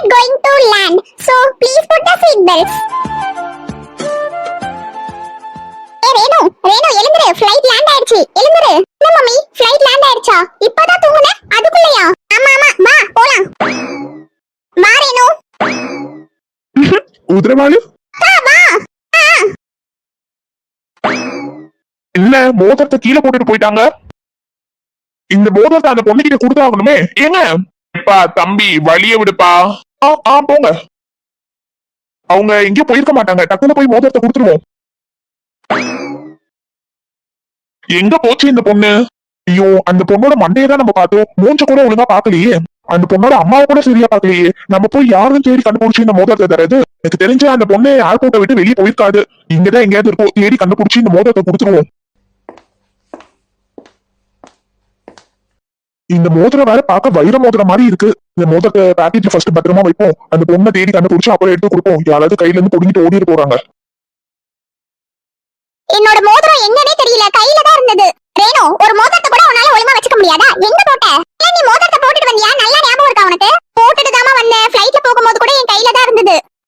flight going to land. So please put the seat belts. ஏய் ரேணு எழுந்துரு, flight land ஆயிடுச்சு. எழுந்துரு. என்ன மம்மி, flight land ஆயிடுச்சா? இப்பதான் தூங்குனே, அதுக்குள்ளயா? ஆமா வா போலாம். வா ரேணு. உதிரவாளு வா. என்ன மோதிரத்தை கீழே போட்டுட்டு போயிட்டாங்க? இந்த மோதிரத்தை அந்த பொண்ணுகிட்ட கொடுத்தாகணுமே. ஏங்க தம்பி வழிய விடுப்பா. போங்க, அவங்க எங்கேயும் போயிருக்க மாட்டாங்க. டக்குனு போய் மோதிரத்தை கொடுத்துருவோம். எங்க போச்சு இந்த பொண்ணு? ஐயோ, அந்த பொண்ணோட மண்டையை தான் நம்ம பார்த்தோம், மூஞ்ச கூட ஒழுங்கா பாக்கலையே. அந்த பொண்ணோட அம்மாவை கூட சரியா பாக்கலையே. நம்ம போய் யாரும் தேடி கண்டுபிடிச்சு இந்த மோதிரத்தை தரது? எனக்கு தெரிஞ்ச அந்த பொண்ணு ஏர்போர்ட்டை விட்டு வெளியே போயிருக்காது. இங்கதான் எங்கேயாவது இருக்கும், தேடி கண்டுபிடிச்சு இந்த மோதிரத்தை கொடுத்துருவோம். இந்த மோதிரம் வேற பார்க்க வைர மோதிரம் மாதிரி இருக்கு. இந்த மோதிரத்தை பேக்கேஜ் ஃபர்ஸ்ட் பத்திரமா வைப்போம். அந்த பொண்ணை தேடி கண்டுபிடிச்சு அப்புறம் எடுத்து கொடுப்போம். யாராவது கையில இருந்து புடிங்கிட்டு ஓடிட்டு போறாங்க. என்னோட மோதிரம் எங்கனே தெரியல, கையில